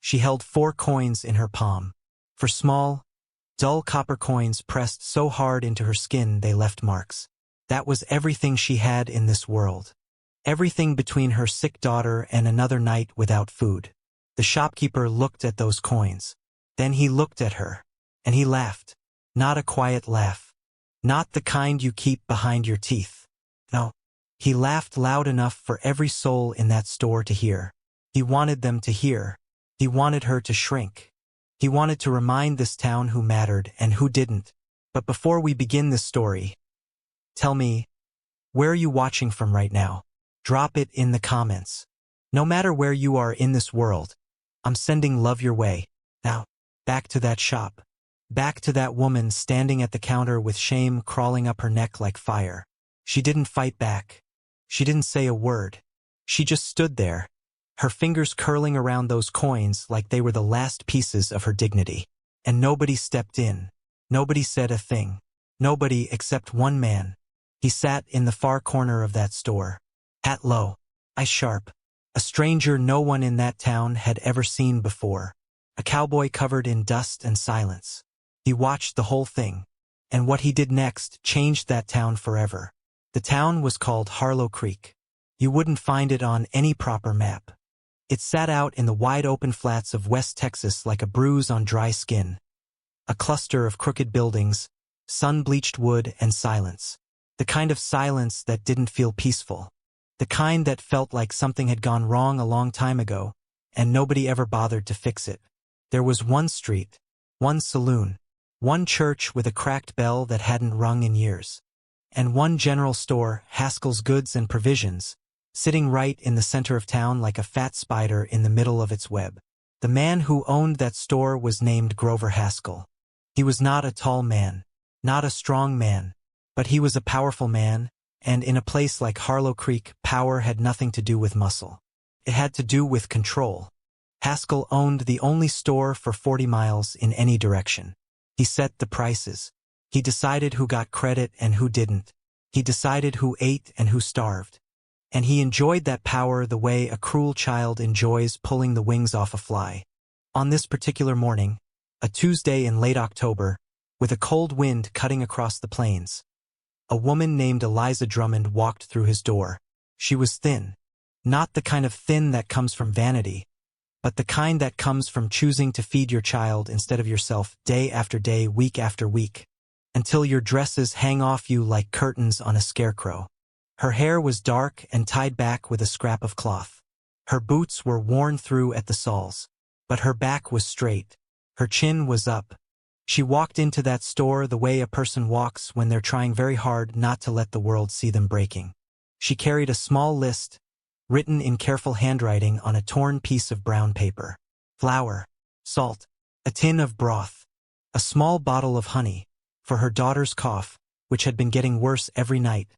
She held 4 coins in her palm. 4 small, dull copper coins pressed so hard into her skin they left marks. That was everything she had in this world. Everything between her sick daughter and another night without food. The shopkeeper looked at those coins. Then he looked at her. And he laughed. Not a quiet laugh. Not the kind you keep behind your teeth. No. He laughed loud enough for every soul in that store to hear. He wanted them to hear. He wanted her to shrink. He wanted to remind this town who mattered and who didn't. But before we begin this story, tell me, where are you watching from right now? Drop it in the comments. No matter where you are in this world, I'm sending love your way. Now, back to that shop. Back to that woman standing at the counter with shame crawling up her neck like fire. She didn't fight back. She didn't say a word. She just stood there, her fingers curling around those coins like they were the last pieces of her dignity. And nobody stepped in. Nobody said a thing. Nobody except one man. He sat in the far corner of that store. Hat low, eyes sharp. A stranger no one in that town had ever seen before. A cowboy covered in dust and silence. He watched the whole thing. And what he did next changed that town forever. The town was called Harlow Creek. You wouldn't find it on any proper map. It sat out in the wide-open flats of West Texas like a bruise on dry skin. A cluster of crooked buildings, sun-bleached wood, and silence. The kind of silence that didn't feel peaceful. The kind that felt like something had gone wrong a long time ago, and nobody ever bothered to fix it. There was one street, one saloon, one church with a cracked bell that hadn't rung in years, and one general store, Haskell's Goods and Provisions, sitting right in the center of town like a fat spider in the middle of its web. The man who owned that store was named Grover Haskell. He was not a tall man, not a strong man, but he was a powerful man, and in a place like Harlow Creek, power had nothing to do with muscle. It had to do with control. Haskell owned the only store for 40 miles in any direction. He set the prices. He decided who got credit and who didn't. He decided who ate and who starved. And he enjoyed that power the way a cruel child enjoys pulling the wings off a fly. On this particular morning, a Tuesday in late October, with a cold wind cutting across the plains, a woman named Eliza Drummond walked through his door. She was thin. Not the kind of thin that comes from vanity, but the kind that comes from choosing to feed your child instead of yourself day after day, week after week, until your dresses hang off you like curtains on a scarecrow. Her hair was dark and tied back with a scrap of cloth. Her boots were worn through at the soles, but her back was straight. Her chin was up. She walked into that store the way a person walks when they're trying very hard not to let the world see them breaking. She carried a small list, written in careful handwriting on a torn piece of brown paper. Flour, salt, a tin of broth, a small bottle of honey, for her daughter's cough, which had been getting worse every night,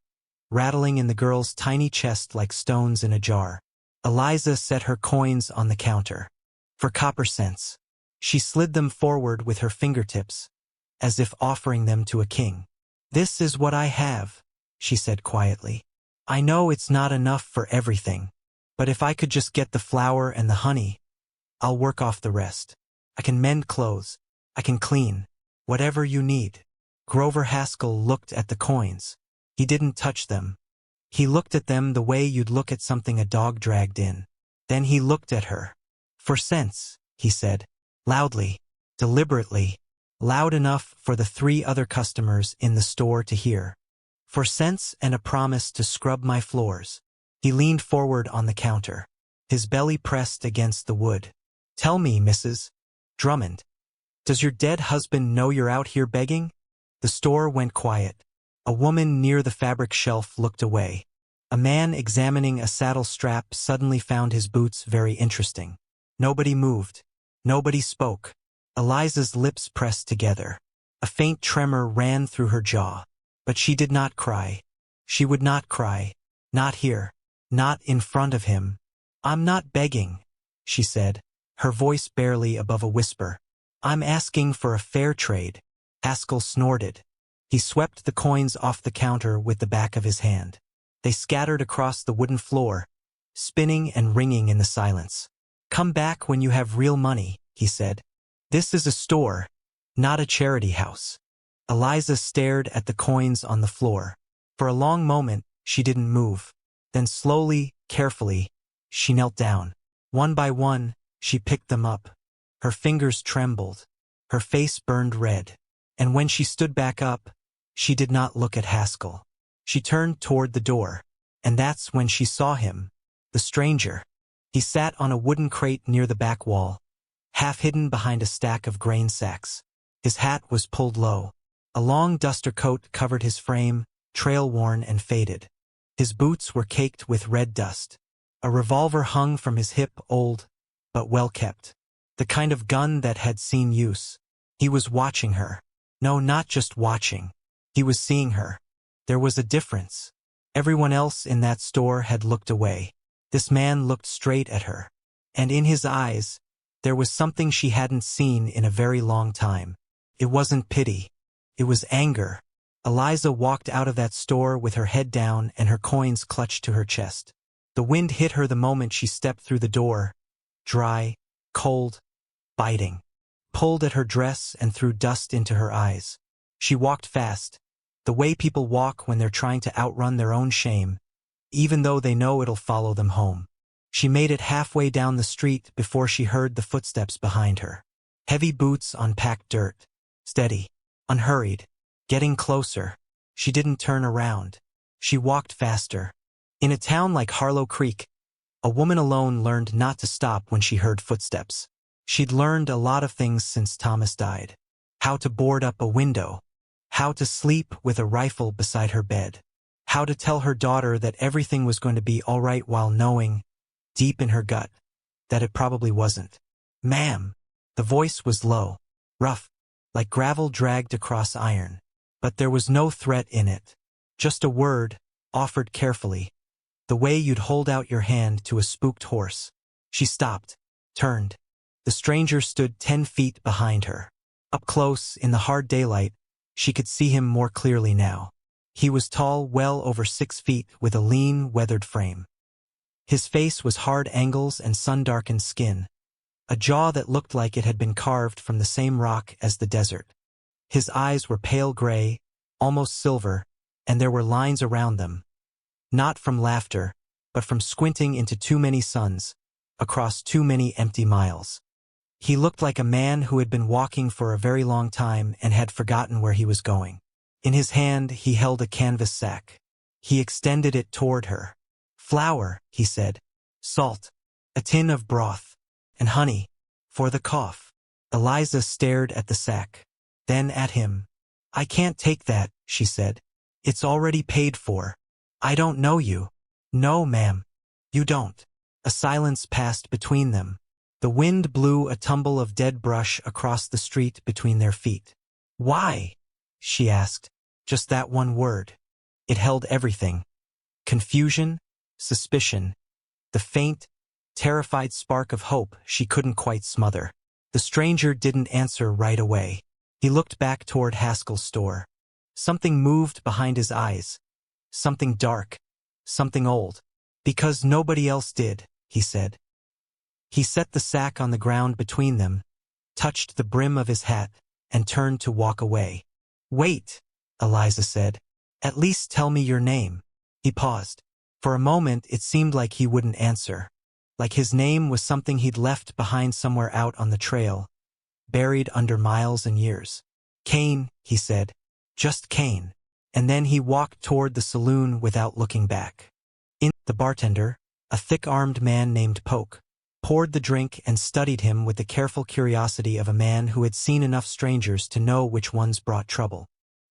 rattling in the girl's tiny chest like stones in a jar. Eliza set her coins on the counter. For copper cents. She slid them forward with her fingertips, as if offering them to a king. "This is what I have," she said quietly. "I know it's not enough for everything, but if I could just get the flour and the honey, I'll work off the rest. I can mend clothes. I can clean. Whatever you need." Grover Haskell looked at the coins. He didn't touch them. He looked at them the way you'd look at something a dog dragged in. Then he looked at her. "For cents," he said. Loudly, deliberately, loud enough for the 3 other customers in the store to hear. "For cents and a promise to scrub my floors." He leaned forward on the counter, his belly pressed against the wood. "Tell me, Mrs. Drummond, does your dead husband know you're out here begging?" The store went quiet. A woman near the fabric shelf looked away. A man examining a saddle strap suddenly found his boots very interesting. Nobody moved. Nobody spoke. Eliza's lips pressed together. A faint tremor ran through her jaw. But she did not cry. She would not cry. Not here. Not in front of him. "I'm not begging," she said, her voice barely above a whisper. "I'm asking for a fair trade." Haskell snorted. He swept the coins off the counter with the back of his hand. They scattered across the wooden floor, spinning and ringing in the silence. Come back when you have real money, he said. This is a store, not a charity house. Eliza stared at the coins on the floor. For a long moment, she didn't move. Then slowly, carefully, she knelt down. One by one, she picked them up. Her fingers trembled. Her face burned red. And when she stood back up, she did not look at Haskell. She turned toward the door. And that's when she saw him, the stranger. He sat on a wooden crate near the back wall, half hidden behind a stack of grain sacks. His hat was pulled low. A long duster coat covered his frame, trail-worn and faded. His boots were caked with red dust. A revolver hung from his hip, old, but well-kept. The kind of gun that had seen use. He was watching her. No, not just watching. He was seeing her. There was a difference. Everyone else in that store had looked away. This man looked straight at her. And in his eyes, there was something she hadn't seen in a very long time. It wasn't pity. It was anger. Eliza walked out of that store with her head down and her coins clutched to her chest. The wind hit her the moment she stepped through the door. Dry, cold, biting. Pulled at her dress and threw dust into her eyes. She walked fast, the way people walk when they're trying to outrun their own shame, even though they know it'll follow them home. She made it halfway down the street before she heard the footsteps behind her. Heavy boots on packed dirt. Steady, unhurried, getting closer. She didn't turn around. She walked faster. In a town like Harlow Creek, a woman alone learned not to stop when she heard footsteps. She'd learned a lot of things since Thomas died. How to board up a window. How to sleep with a rifle beside her bed. How to tell her daughter that everything was going to be all right while knowing, deep in her gut, that it probably wasn't. Ma'am. The voice was low, rough, like gravel dragged across iron. But there was no threat in it. Just a word, offered carefully. The way you'd hold out your hand to a spooked horse. She stopped, turned. The stranger stood 10 feet behind her. Up close, in the hard daylight, she could see him more clearly now. He was tall, well over 6 feet, with a lean, weathered frame. His face was hard angles and sun-darkened skin, a jaw that looked like it had been carved from the same rock as the desert. His eyes were pale gray, almost silver, and there were lines around them, not from laughter, but from squinting into too many suns, across too many empty miles. He looked like a man who had been walking for a very long time and had forgotten where he was going. In his hand, he held a canvas sack. He extended it toward her. Flour, he said. Salt. A tin of broth. And honey. For the cough. Eliza stared at the sack. Then at him. I can't take that, she said. It's already paid for. I don't know you. No, ma'am. You don't. A silence passed between them. The wind blew a tumble of dead brush across the street between their feet. Why? She asked. Just that one word. It held everything. Confusion, suspicion, the faint, terrified spark of hope she couldn't quite smother. The stranger didn't answer right away. He looked back toward Haskell's store. Something moved behind his eyes. Something dark. Something old. Because nobody else did, he said. He set the sack on the ground between them, touched the brim of his hat, and turned to walk away. Wait, Eliza said. At least tell me your name. He paused. For a moment it seemed like he wouldn't answer. Like his name was something he'd left behind somewhere out on the trail, buried under miles and years. Kane, he said. Just Kane. And then he walked toward the saloon without looking back. The bartender, a thick-armed man named Poke, poured the drink and studied him with the careful curiosity of a man who had seen enough strangers to know which ones brought trouble.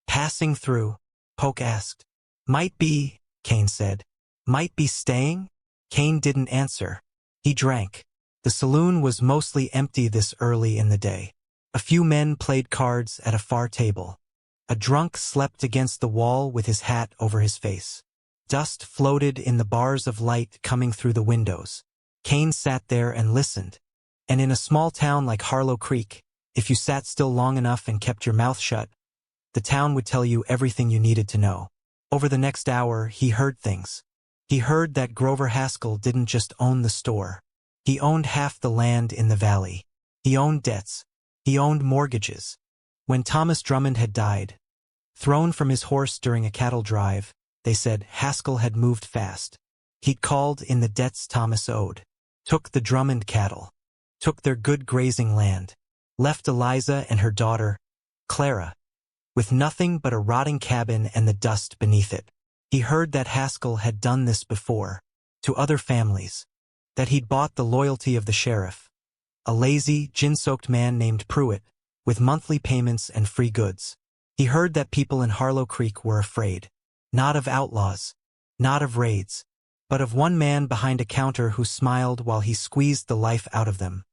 Passing through, Poke asked. Might be, Kane said. Might be staying? Kane didn't answer. He drank. The saloon was mostly empty this early in the day. A few men played cards at a far table. A drunk slept against the wall with his hat over his face. Dust floated in the bars of light coming through the windows. Kane sat there and listened. And in a small town like Harlow Creek, if you sat still long enough and kept your mouth shut, the town would tell you everything you needed to know. Over the next hour, he heard things. He heard that Grover Haskell didn't just own the store. He owned half the land in the valley. He owned debts. He owned mortgages. When Thomas Drummond had died, thrown from his horse during a cattle drive, they said Haskell had moved fast. He'd called in the debts Thomas owed, took the Drummond cattle, took their good grazing land, left Eliza and her daughter, Clara, with nothing but a rotting cabin and the dust beneath it. He heard that Haskell had done this before, to other families, that he'd bought the loyalty of the sheriff, a lazy, gin-soaked man named Pruitt, with monthly payments and free goods. He heard that people in Harlow Creek were afraid, not of outlaws, not of raids, but of one man behind a counter who smiled while he squeezed the life out of them,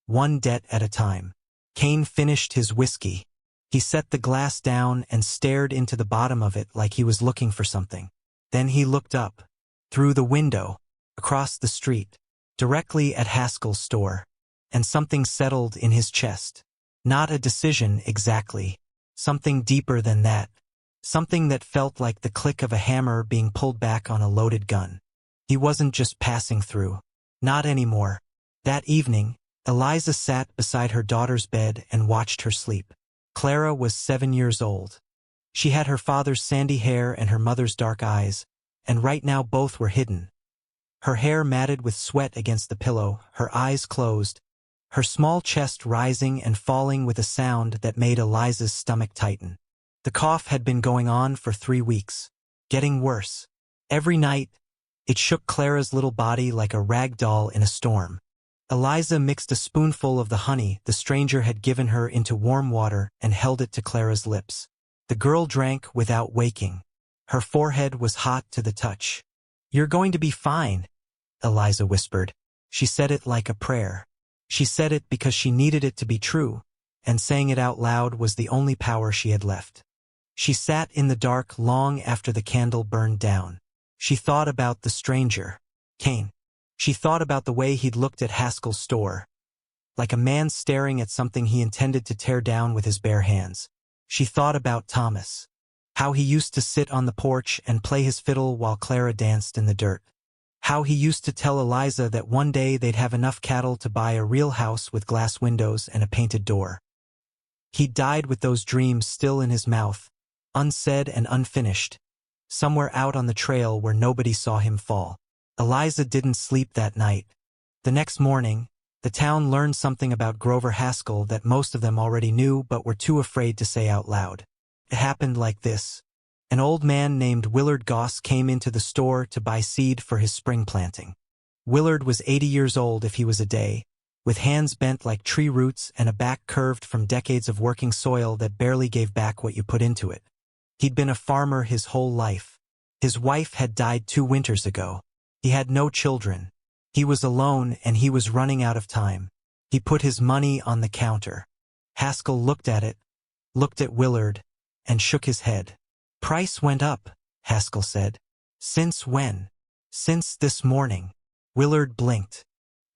one debt at a time. Kane finished his whiskey. He set the glass down and stared into the bottom of it like he was looking for something. Then he looked up, through the window, across the street, directly at Haskell's store, and something settled in his chest. Not a decision exactly, something deeper than that, something that felt like the click of a hammer being pulled back on a loaded gun. He wasn't just passing through. Not anymore. That evening, Eliza sat beside her daughter's bed and watched her sleep. Clara was 7 years old. She had her father's sandy hair and her mother's dark eyes, and right now both were hidden. Her hair matted with sweat against the pillow, her eyes closed, her small chest rising and falling with a sound that made Eliza's stomach tighten. The cough had been going on for 3 weeks, getting worse. Every night, it shook Clara's little body like a rag doll in a storm. Eliza mixed a spoonful of the honey the stranger had given her into warm water and held it to Clara's lips. The girl drank without waking. Her forehead was hot to the touch. "You're going to be fine," Eliza whispered. She said it like a prayer. She said it because she needed it to be true, and saying it out loud was the only power she had left. She sat in the dark long after the candle burned down. She thought about the stranger, Kane. She thought about the way he'd looked at Haskell's store, like a man staring at something he intended to tear down with his bare hands. She thought about Thomas, how he used to sit on the porch and play his fiddle while Clara danced in the dirt. How he used to tell Eliza that one day they'd have enough cattle to buy a real house with glass windows and a painted door. He died with those dreams still in his mouth, unsaid and unfinished, somewhere out on the trail where nobody saw him fall. Eliza didn't sleep that night. The next morning, the town learned something about Grover Haskell that most of them already knew but were too afraid to say out loud. It happened like this. An old man named Willard Goss came into the store to buy seed for his spring planting. Willard was 80 years old if he was a day, with hands bent like tree roots and a back curved from decades of working soil that barely gave back what you put into it. He'd been a farmer his whole life. His wife had died 2 winters ago. He had no children. He was alone and he was running out of time. He put his money on the counter. Haskell looked at it, looked at Willard, and shook his head. "Price went up," Haskell said. "Since when?" "Since this morning." Willard blinked.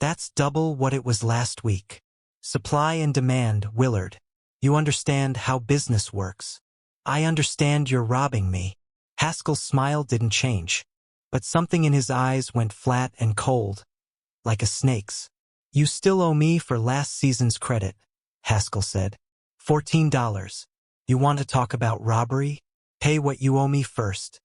"That's double what it was last week." "Supply and demand, Willard. You understand how business works." "I understand you're robbing me." Haskell's smile didn't change, but something in his eyes went flat and cold, like a snake's. "You still owe me for last season's credit," Haskell said. $14. "You want to talk about robbery? Pay what you owe me first.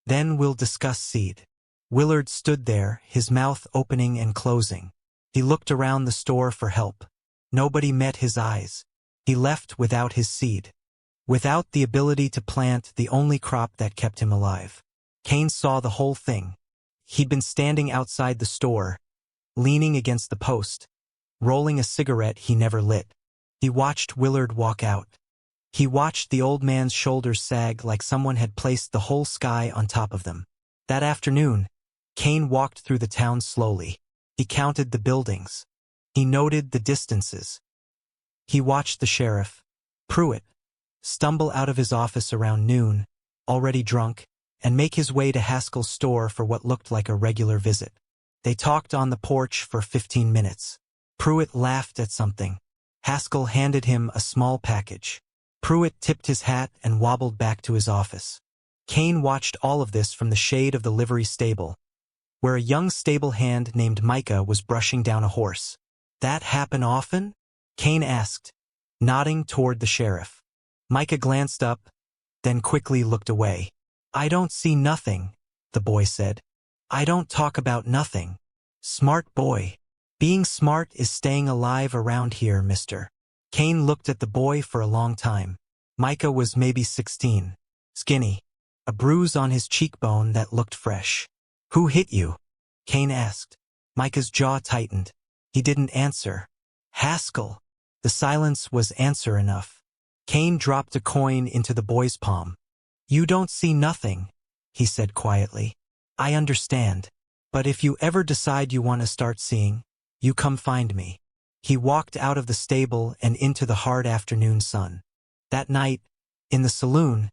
Then we'll discuss seed." Willard stood there, his mouth opening and closing. He looked around the store for help. Nobody met his eyes. He left without his seed, without the ability to plant the only crop that kept him alive. Kane saw the whole thing. He'd been standing outside the store, leaning against the post, rolling a cigarette he never lit. He watched Willard walk out. He watched the old man's shoulders sag like someone had placed the whole sky on top of them. That afternoon, Kane walked through the town slowly. He counted the buildings. He noted the distances. He watched the sheriff, Pruitt, stumble out of his office around noon, already drunk, and make his way to Haskell's store for what looked like a regular visit. They talked on the porch for 15 minutes. Pruitt laughed at something. Haskell handed him a small package. Pruitt tipped his hat and wobbled back to his office. Kane watched all of this from the shade of the livery stable, where a young stable hand named Micah was brushing down a horse. That happen often? Cain asked, nodding toward the sheriff. Micah glanced up, then quickly looked away. I don't see nothing, the boy said. I don't talk about nothing. Smart boy. Being smart is staying alive around here, mister. Cain looked at the boy for a long time. Micah was maybe 16. Skinny. A bruise on his cheekbone that looked fresh. Who hit you? Cain asked. Micah's jaw tightened. He didn't answer. Haskell. The silence was answer enough. Cain dropped a coin into the boy's palm. You don't see nothing, he said quietly. I understand. But if you ever decide you want to start seeing, you come find me. He walked out of the stable and into the hard afternoon sun. That night, in the saloon,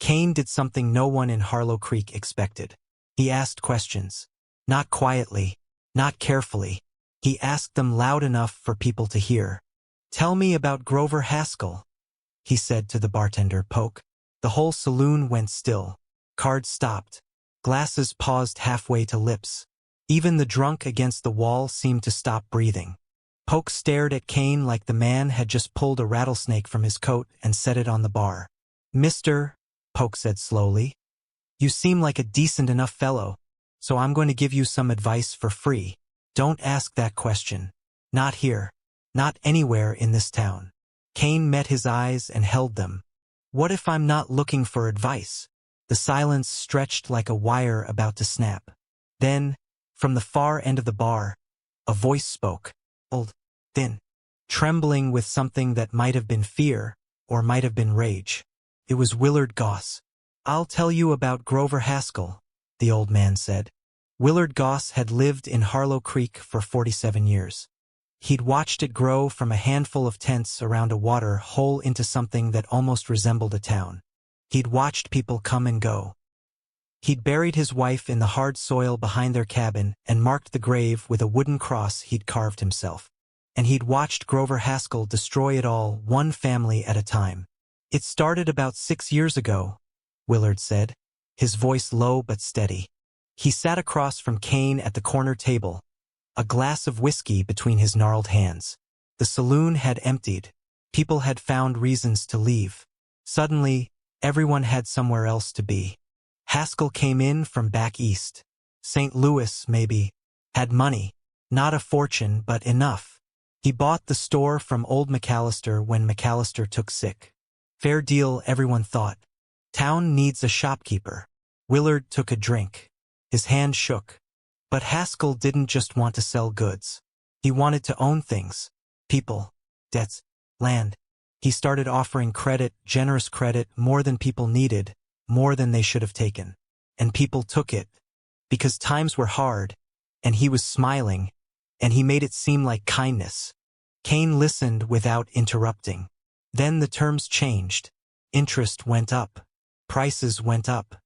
Cain did something no one in Harlow Creek expected. He asked questions. Not quietly, not carefully. He asked them loud enough for people to hear. Tell me about Grover Haskell, he said to the bartender, Poke. The whole saloon went still. Cards stopped. Glasses paused halfway to lips. Even the drunk against the wall seemed to stop breathing. Poke stared at Cain like the man had just pulled a rattlesnake from his coat and set it on the bar. Mister, Poke said slowly, you seem like a decent enough fellow, so I'm going to give you some advice for free. Don't ask that question. Not here. Not anywhere in this town. Cain met his eyes and held them. What if I'm not looking for advice? The silence stretched like a wire about to snap. Then, from the far end of the bar, a voice spoke. Old, thin, trembling with something that might have been fear, or might have been rage. It was Willard Goss. I'll tell you about Grover Haskell, the old man said. Willard Goss had lived in Harlow Creek for 47 years. He'd watched it grow from a handful of tents around a water hole into something that almost resembled a town. He'd watched people come and go. He'd buried his wife in the hard soil behind their cabin and marked the grave with a wooden cross he'd carved himself. And he'd watched Grover Haskell destroy it all, one family at a time. It started about 6 years ago, Willard said, his voice low but steady. He sat across from Cain at the corner table, a glass of whiskey between his gnarled hands. The saloon had emptied. People had found reasons to leave. Suddenly, everyone had somewhere else to be. Haskell came in from back east. St. Louis, maybe. Had money. Not a fortune, but enough. He bought the store from old McAllister when McAllister took sick. Fair deal, everyone thought. Town needs a shopkeeper. Willard took a drink. His hand shook. But Haskell didn't just want to sell goods. He wanted to own things. People. Debts. Land. He started offering credit, generous credit, more than people needed, more than they should have taken. And people took it. Because times were hard, and he was smiling, and he made it seem like kindness. Cain listened without interrupting. Then the terms changed. Interest went up. Prices went up.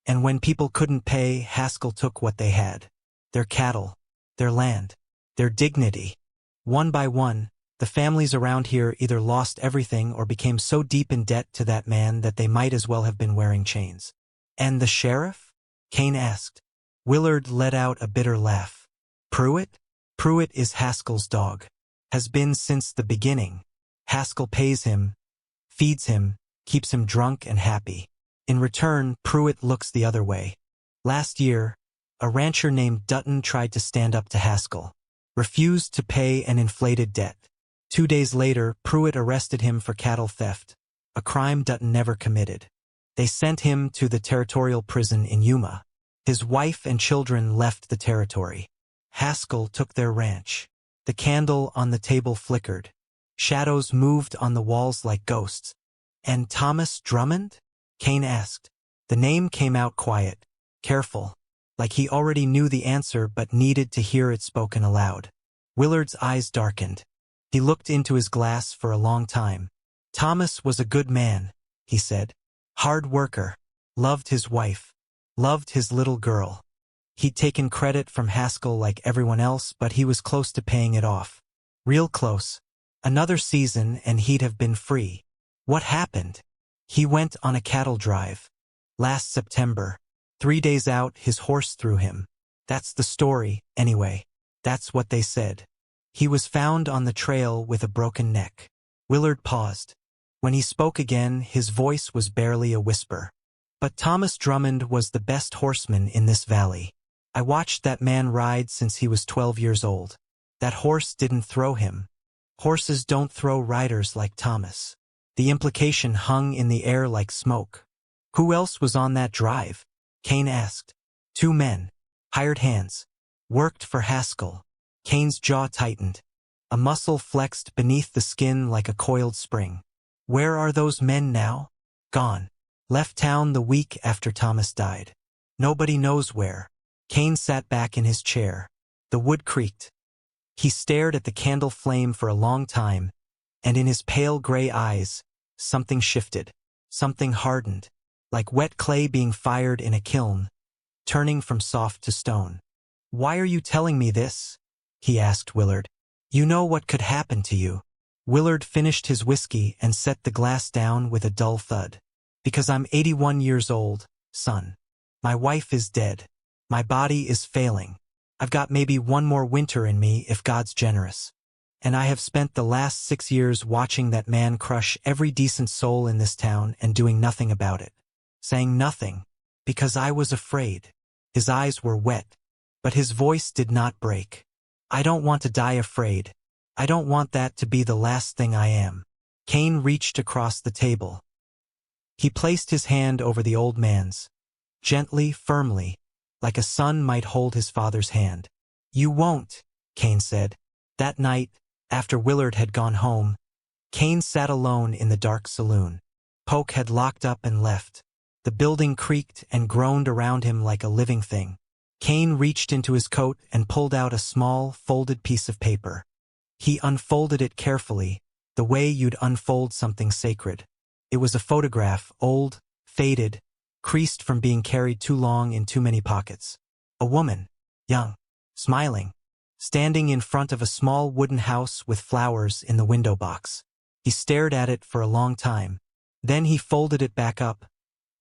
And when people couldn't pay, Haskell took what they had. Their cattle, their land, their dignity. One by one, the families around here either lost everything or became so deep in debt to that man that they might as well have been wearing chains. And the sheriff? Cain asked. Willard let out a bitter laugh. Pruitt? Pruitt is Haskell's dog. Has been since the beginning. Haskell pays him, feeds him, keeps him drunk and happy. In return, Pruitt looks the other way. Last year, a rancher named Dutton tried to stand up to Haskell. Refused to pay an inflated debt. 2 days later, Pruitt arrested him for cattle theft, a crime Dutton never committed. They sent him to the territorial prison in Yuma. His wife and children left the territory. Haskell took their ranch. The candle on the table flickered. Shadows moved on the walls like ghosts. And Thomas Drummond? Cain asked. The name came out quiet, careful, like he already knew the answer but needed to hear it spoken aloud. Willard's eyes darkened. He looked into his glass for a long time. Thomas was a good man, he said. Hard worker. Loved his wife. Loved his little girl. He'd taken credit from Haskell like everyone else, but he was close to paying it off. Real close. Another season and he'd have been free. What happened? He went on a cattle drive. Last September. 3 days out, his horse threw him. That's the story, anyway. That's what they said. He was found on the trail with a broken neck. Willard paused. When he spoke again, his voice was barely a whisper. But Thomas Drummond was the best horseman in this valley. I watched that man ride since he was 12 years old. That horse didn't throw him. Horses don't throw riders like Thomas. The implication hung in the air like smoke. Who else was on that drive? Kane asked. 2 men. Hired hands. Worked for Haskell. Kane's jaw tightened. A muscle flexed beneath the skin like a coiled spring. Where are those men now? Gone. Left town the week after Thomas died. Nobody knows where. Kane sat back in his chair. The wood creaked. He stared at the candle flame for a long time, and in his pale gray eyes, something shifted. Something hardened, like wet clay being fired in a kiln, turning from soft to stone. Why are you telling me this? He asked Willard. You know what could happen to you. Willard finished his whiskey and set the glass down with a dull thud. Because I'm 81 years old, son. My wife is dead. My body is failing. I've got maybe one more winter in me if God's generous. And I have spent the last 6 years watching that man crush every decent soul in this town and doing nothing about it. Saying nothing, because I was afraid. His eyes were wet, but his voice did not break. I don't want to die afraid. I don't want that to be the last thing I am. Kane reached across the table. He placed his hand over the old man's, gently, firmly, like a son might hold his father's hand. You won't, Kane said. That night, after Willard had gone home, Kane sat alone in the dark saloon. Polk had locked up and left. The building creaked and groaned around him like a living thing. Kane reached into his coat and pulled out a small, folded piece of paper. He unfolded it carefully, the way you'd unfold something sacred. It was a photograph, old, faded, creased from being carried too long in too many pockets. A woman, young, smiling, standing in front of a small wooden house with flowers in the window box. He stared at it for a long time. Then he folded it back up,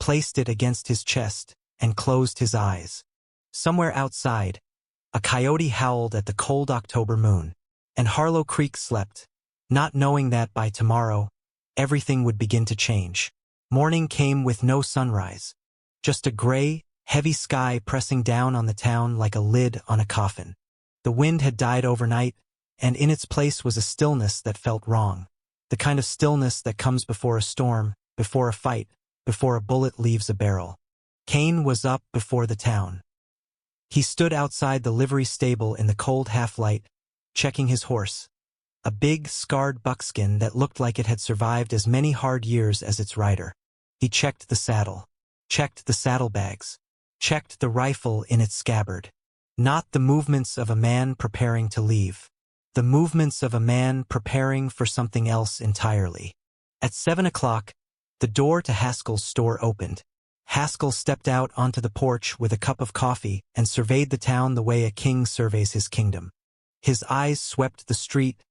placed it against his chest, and closed his eyes. Somewhere outside, a coyote howled at the cold October moon, and Harlow Creek slept, not knowing that by tomorrow, everything would begin to change. Morning came with no sunrise, just a gray, heavy sky pressing down on the town like a lid on a coffin. The wind had died overnight, and in its place was a stillness that felt wrong. The kind of stillness that comes before a storm, before a fight, before a bullet leaves a barrel. Kane was up before the town. He stood outside the livery stable in the cold half-light, checking his horse. A big, scarred buckskin that looked like it had survived as many hard years as its rider. He checked the saddle, checked the saddlebags, checked the rifle in its scabbard. Not the movements of a man preparing to leave. The movements of a man preparing for something else entirely. At 7 o'clock, the door to Haskell's store opened. Haskell stepped out onto the porch with a cup of coffee and surveyed the town the way a king surveys his kingdom. His eyes swept the street,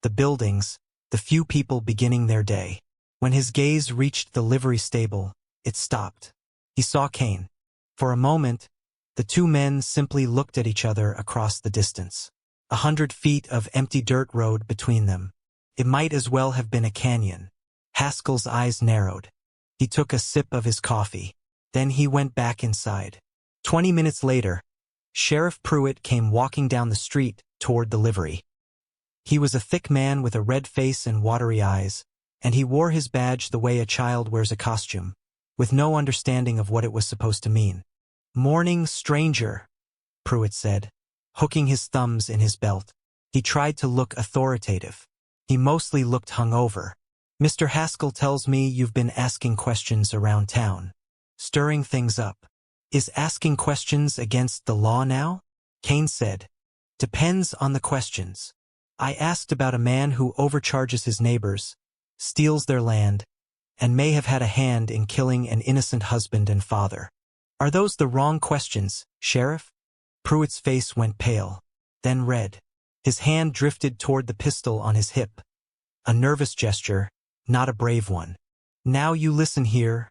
the buildings, the few people beginning their day. When his gaze reached the livery stable, it stopped. He saw Kane. For a moment, the 2 men simply looked at each other across the distance. 100 feet of empty dirt road between them. It might as well have been a canyon. Haskell's eyes narrowed. He took a sip of his coffee. Then he went back inside. 20 minutes later, Sheriff Pruitt came walking down the street toward the livery. He was a thick man with a red face and watery eyes, and he wore his badge the way a child wears a costume, with no understanding of what it was supposed to mean. "Morning, stranger," Pruitt said, hooking his thumbs in his belt. He tried to look authoritative. He mostly looked hungover. "Mr. Haskell tells me you've been asking questions around town. Stirring things up. Is asking questions against the law now?" Kane said. "Depends on the questions. I asked about a man who overcharges his neighbors, steals their land, and may have had a hand in killing an innocent husband and father. Are those the wrong questions, Sheriff?" Pruitt's face went pale, then red. His hand drifted toward the pistol on his hip. A nervous gesture, not a brave one. "Now you listen here."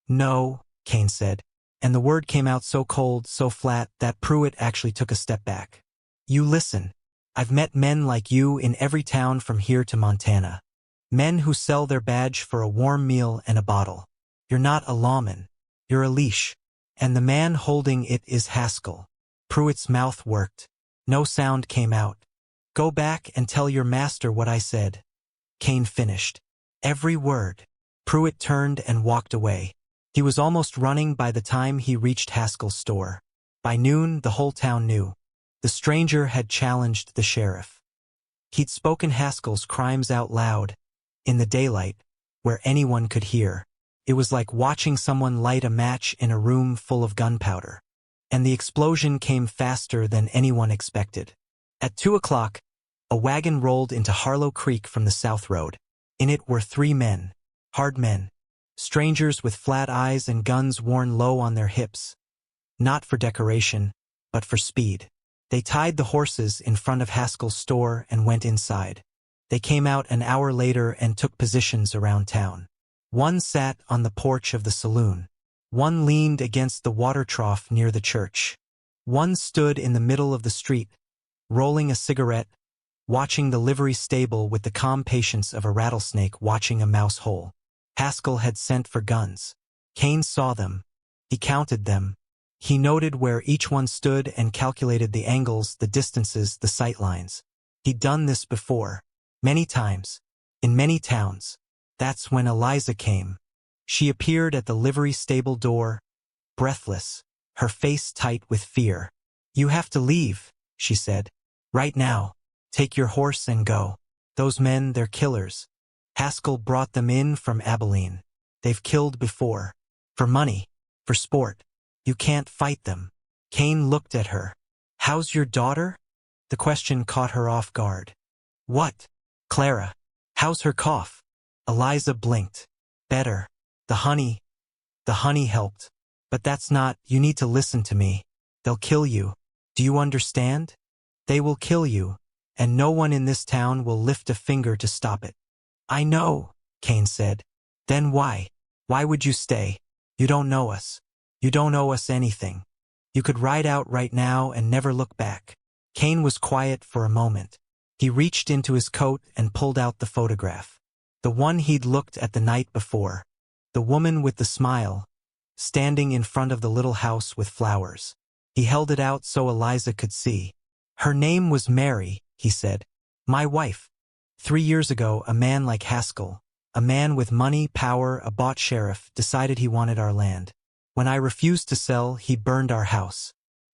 "No," Kane said. And the word came out so cold, so flat, that Pruitt actually took a step back. You listen. I've met men like you in every town from here to Montana. Men who sell their badge for a warm meal and a bottle. You're not a lawman. You're a leash. And the man holding it is Haskell. Pruitt's mouth worked. No sound came out. Go back and tell your master what I said. Kane finished. Every word. Pruitt turned and walked away. He was almost running by the time he reached Haskell's store. By noon, the whole town knew. The stranger had challenged the sheriff. He'd spoken Haskell's crimes out loud, in the daylight, where anyone could hear. It was like watching someone light a match in a room full of gunpowder. And the explosion came faster than anyone expected. At 2 o'clock, a wagon rolled into Harlow Creek from the South Road. In it were 3 men, hard men, strangers with flat eyes and guns worn low on their hips. Not for decoration, but for speed. They tied the horses in front of Haskell's store and went inside. They came out an hour later and took positions around town. One sat on the porch of the saloon. One leaned against the water trough near the church. One stood in the middle of the street, rolling a cigarette, watching the livery stable with the calm patience of a rattlesnake watching a mouse hole. Haskell had sent for guns. Kane saw them. He counted them. He noted where each one stood and calculated the angles, the distances, the sight lines. He'd done this before. Many times. In many towns. That's when Eliza came. She appeared at the livery stable door, breathless, her face tight with fear. You have to leave, she said. Right now. Take your horse and go. Those men, they're killers. Haskell brought them in from Abilene. They've killed before. For money. For sport. You can't fight them. Kane looked at her. How's your daughter? The question caught her off guard. What? Clara. How's her cough? Eliza blinked. Better. The honey helped. But that's not, you need to listen to me. They'll kill you. Do you understand? They will kill you, and no one in this town will lift a finger to stop it. I know, Kane said. Then why? Why would you stay? You don't know us. You don't owe us anything. You could ride out right now and never look back. Kane was quiet for a moment. He reached into his coat and pulled out the photograph. The one he'd looked at the night before. The woman with the smile, standing in front of the little house with flowers. He held it out so Eliza could see. Her name was Mary, he said. My wife. 3 years ago, a man like Haskell, a man with money, power, a bought sheriff, decided he wanted our land. When I refused to sell, he burned our house.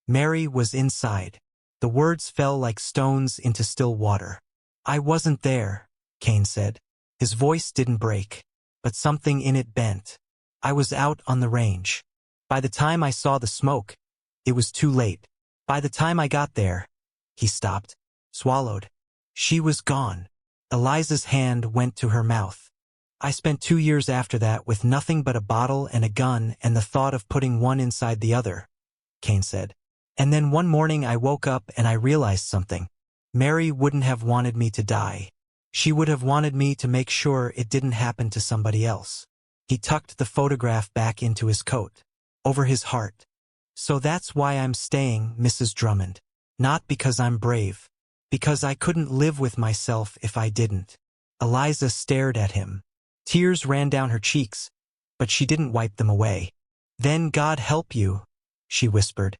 Mary was inside. The words fell like stones into still water. I wasn't there, Kane said. His voice didn't break, but something in it bent. I was out on the range. By the time I saw the smoke, it was too late. By the time I got there, he stopped, swallowed. She was gone. Eliza's hand went to her mouth. I spent 2 years after that with nothing but a bottle and a gun and the thought of putting one inside the other, Kane said. And then one morning I woke up and I realized something. Mary wouldn't have wanted me to die. She would have wanted me to make sure it didn't happen to somebody else. He tucked the photograph back into his coat, over his heart. So that's why I'm staying, Mrs. Drummond. Not because I'm brave. Because I couldn't live with myself if I didn't. Eliza stared at him. Tears ran down her cheeks, but she didn't wipe them away. Then God help you, she whispered.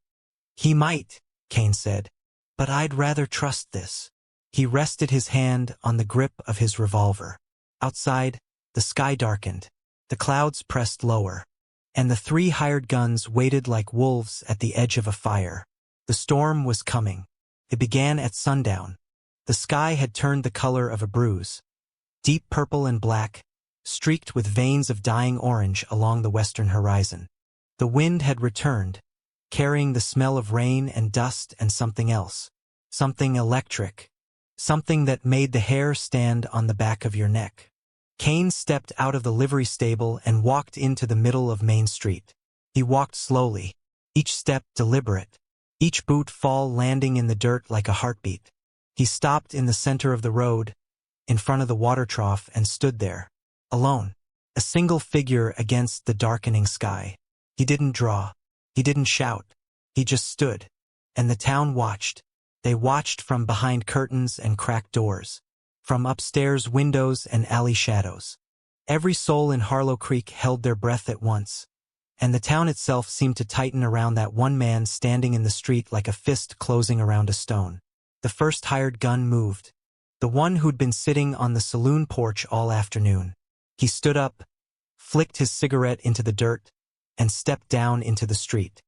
He might, Kane said, but I'd rather trust this. He rested his hand on the grip of his revolver. Outside, the sky darkened. The clouds pressed lower. And the 3 hired guns waited like wolves at the edge of a fire. The storm was coming. It began at sundown. The sky had turned the color of a bruise. Deep purple and black, streaked with veins of dying orange along the western horizon. The wind had returned, carrying the smell of rain and dust and something else. Something electric. Something that made the hair stand on the back of your neck. Kane stepped out of the livery stable and walked into the middle of Main Street. He walked slowly, each step deliberate, each boot fall landing in the dirt like a heartbeat. He stopped in the center of the road, in front of the water trough, and stood there, alone, a single figure against the darkening sky. He didn't draw. He didn't shout. He just stood. And the town watched. They watched from behind curtains and cracked doors, from upstairs windows and alley shadows. Every soul in Harlow Creek held their breath at once, and the town itself seemed to tighten around that one man standing in the street like a fist closing around a stone. The first hired gun moved. The one who'd been sitting on the saloon porch all afternoon. He stood up, flicked his cigarette into the dirt, and stepped down into the street.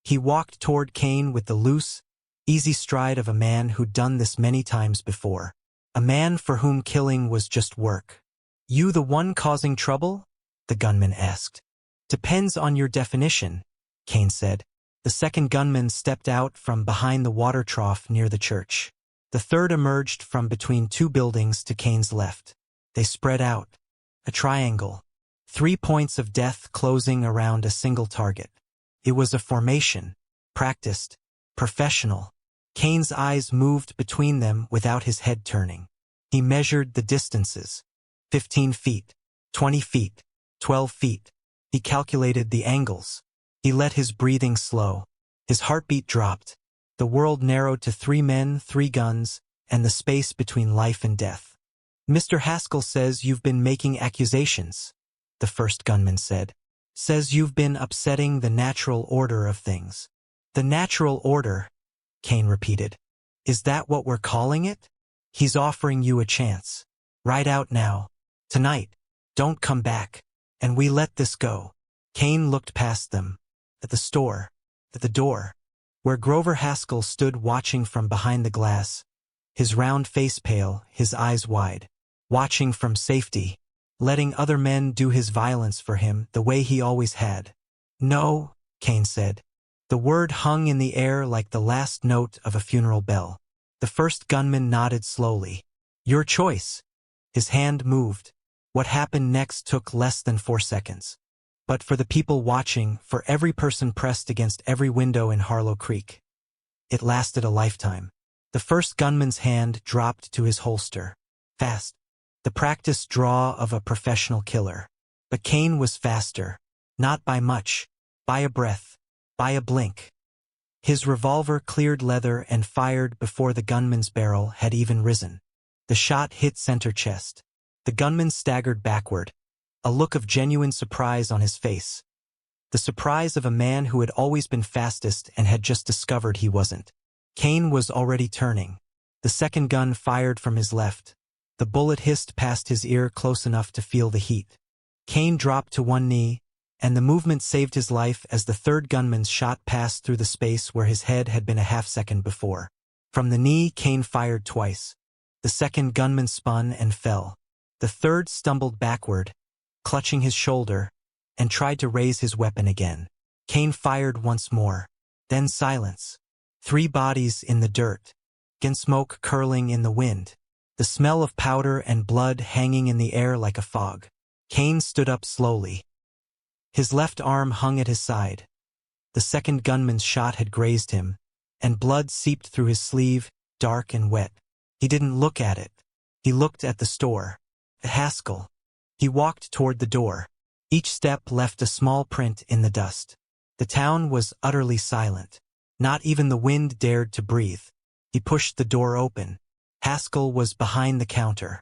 He walked toward Kane with the loose, easy stride of a man who'd done this many times before. A man for whom killing was just work. "You the one causing trouble?" the gunman asked. "Depends on your definition," Kane said. The second gunman stepped out from behind the water trough near the church. The third emerged from between two buildings to Kane's left. They spread out. A triangle. 3 points of death closing around a single target. It was a formation. Practiced. Professional. Kane's eyes moved between them without his head turning. He measured the distances. 15 feet. 20 feet. 12 feet. He calculated the angles. He let his breathing slow. His heartbeat dropped. The world narrowed to 3 men, 3 guns, and the space between life and death. "Mr. Haskell says you've been making accusations," the first gunman said. "Says you've been upsetting the natural order of things." "The natural order," Kane repeated. "Is that what we're calling it?" "He's offering you a chance. Right out now. Tonight. Don't come back. And we let this go." Kane looked past them. At the store. At the door. Where Grover Haskell stood watching from behind the glass, his round face pale, his eyes wide, watching from safety, letting other men do his violence for him the way he always had. "No," Kane said. The word hung in the air like the last note of a funeral bell. The first gunman nodded slowly. "Your choice." His hand moved. What happened next took less than 4 seconds. But for the people watching, for every person pressed against every window in Harlow Creek, it lasted a lifetime. The first gunman's hand dropped to his holster. Fast. The practiced draw of a professional killer. But Kane was faster. Not by much. By a breath. By a blink. His revolver cleared leather and fired before the gunman's barrel had even risen. The shot hit center chest. The gunman staggered backward, a look of genuine surprise on his face. The surprise of a man who had always been fastest and had just discovered he wasn't. Kane was already turning. The second gun fired from his left. The bullet hissed past his ear close enough to feel the heat. Kane dropped to one knee, and the movement saved his life as the third gunman's shot passed through the space where his head had been a half-second before. From the knee, Kane fired twice. The second gunman spun and fell. The third stumbled backward, clutching his shoulder, and tried to raise his weapon again. Kane fired once more. Then silence. 3 bodies in the dirt. Again smoke curling in the wind. The smell of powder and blood hanging in the air like a fog. Kane stood up slowly. His left arm hung at his side. The second gunman's shot had grazed him, and blood seeped through his sleeve, dark and wet. He didn't look at it. He looked at the store. At Haskell. He walked toward the door. Each step left a small print in the dust. The town was utterly silent. Not even the wind dared to breathe. He pushed the door open. Haskell was behind the counter.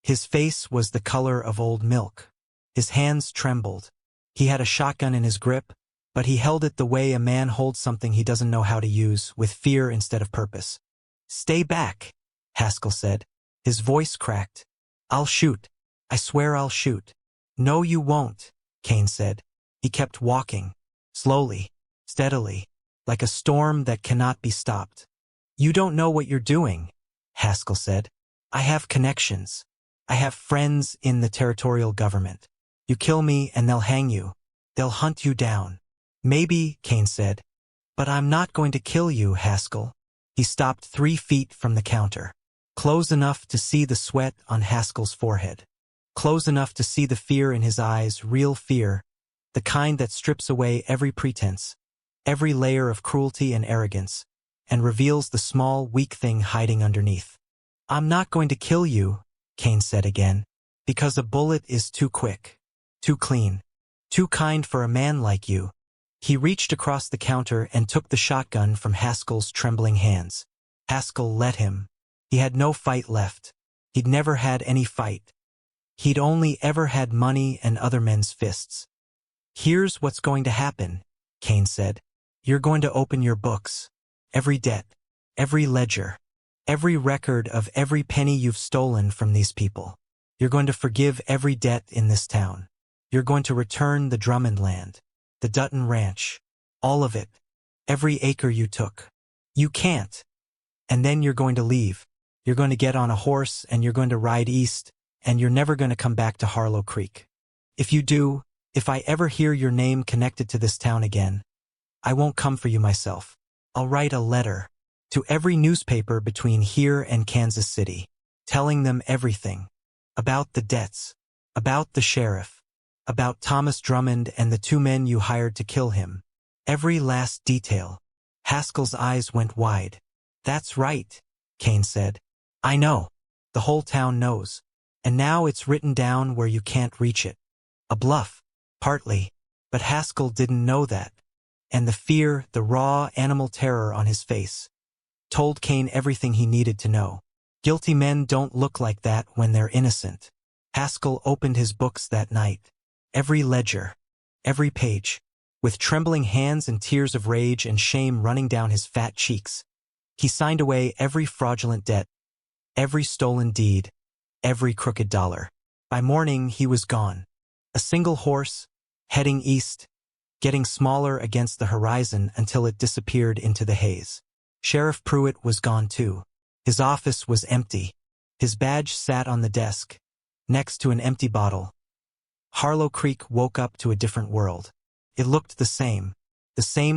His face was the color of old milk. His hands trembled. He had a shotgun in his grip, but he held it the way a man holds something he doesn't know how to use, with fear instead of purpose. "Stay back," Haskell said. His voice cracked. "I'll shoot. I swear I'll shoot." "No, you won't," Kane said. He kept walking. Slowly. Steadily. Like a storm that cannot be stopped. "You don't know what you're doing," Haskell said. "I have connections. I have friends in the territorial government. You kill me and they'll hang you. They'll hunt you down." "Maybe," Kane said. "But I'm not going to kill you, Haskell." He stopped 3 feet from the counter. Close enough to see the sweat on Haskell's forehead. Close enough to see the fear in his eyes, real fear, the kind that strips away every pretense, every layer of cruelty and arrogance, and reveals the small, weak thing hiding underneath. "I'm not going to kill you," Kane said again, "because a bullet is too quick, too clean, too kind for a man like you. He reached across the counter and took the shotgun from Haskell's trembling hands. Haskell let him. He had no fight left. He'd never had any fight. He'd only ever had money and other men's fists. "Here's what's going to happen," Kane said. "You're going to open your books. Every debt, every ledger, every record of every penny you've stolen from these people. You're going to forgive every debt in this town. You're going to return the Drummond land, the Dutton Ranch, all of it, every acre you took. You can't. And then you're going to leave. You're going to get on a horse and you're going to ride east, and you're never going to come back to Harlow Creek. If you do, if I ever hear your name connected to this town again, I won't come for you myself. I'll write a letter to every newspaper between here and Kansas City, telling them everything about the debts, about the sheriff, about Thomas Drummond and the 2 men you hired to kill him. Every last detail." Haskell's eyes went wide. "That's right," Kane said. "I know. The whole town knows. And now it's written down where you can't reach it." A bluff, partly, but Haskell didn't know that. And the fear, the raw animal terror on his face, told Kane everything he needed to know. Guilty men don't look like that when they're innocent. Haskell opened his books that night. Every ledger, every page, with trembling hands and tears of rage and shame running down his fat cheeks. He signed away every fraudulent debt, every stolen deed, every crooked dollar. By morning, he was gone. A single horse, heading east, getting smaller against the horizon until it disappeared into the haze. Sheriff Pruitt was gone too. His office was empty. His badge sat on the desk, next to an empty bottle. Harlow Creek woke up to a different world. It looked the same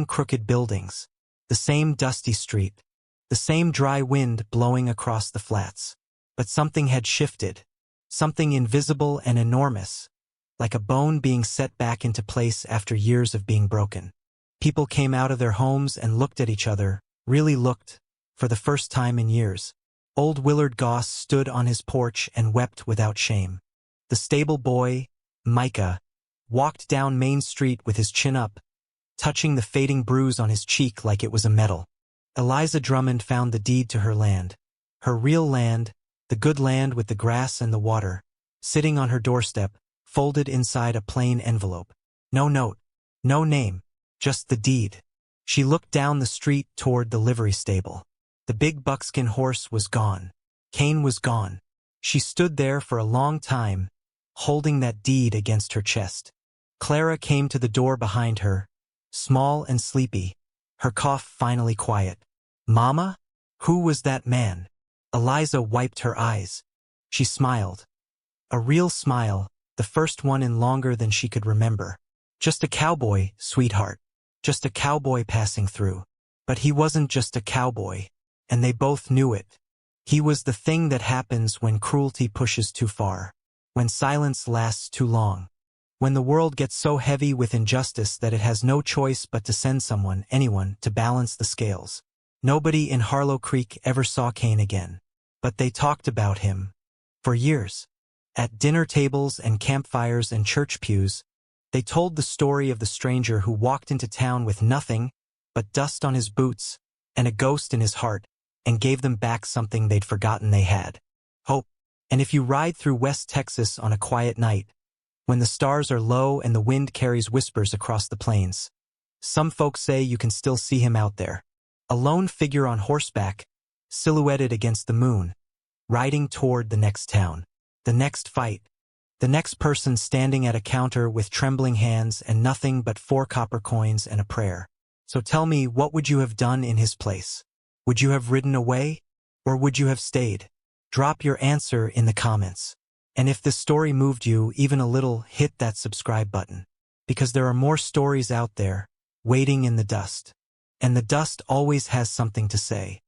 crooked buildings, the same dusty street, the same dry wind blowing across the flats. But something had shifted, something invisible and enormous, like a bone being set back into place after years of being broken. People came out of their homes and looked at each other, really looked, for the first time in years. Old Willard Goss stood on his porch and wept without shame. The stable boy, Micah, walked down Main Street with his chin up, touching the fading bruise on his cheek like it was a medal. Eliza Drummond found the deed to her land, her real land, the good land with the grass and the water, sitting on her doorstep, folded inside a plain envelope. No note, no name, just the deed. She looked down the street toward the livery stable. The big buckskin horse was gone. Kane was gone. She stood there for a long time, holding that deed against her chest. Clara came to the door behind her, small and sleepy, her cough finally quiet. "Mama? Who was that man?" Eliza wiped her eyes. She smiled. A real smile, the first one in longer than she could remember. "Just a cowboy, sweetheart. Just a cowboy passing through." But he wasn't just a cowboy, and they both knew it. He was the thing that happens when cruelty pushes too far, when silence lasts too long, when the world gets so heavy with injustice that it has no choice but to send someone, anyone, to balance the scales. Nobody in Harlow Creek ever saw Kane again, but they talked about him. For years. At dinner tables and campfires and church pews, they told the story of the stranger who walked into town with nothing but dust on his boots and a ghost in his heart, and gave them back something they'd forgotten they had: hope. And if you ride through West Texas on a quiet night, when the stars are low and the wind carries whispers across the plains, some folks say you can still see him out there, a lone figure on horseback, silhouetted against the moon, riding toward the next town, the next fight, the next person standing at a counter with trembling hands and nothing but 4 copper coins and a prayer. So tell me, what would you have done in his place? Would you have ridden away? Or would you have stayed? Drop your answer in the comments. And if this story moved you even a little, hit that subscribe button. Because there are more stories out there, waiting in the dust. And the dust always has something to say.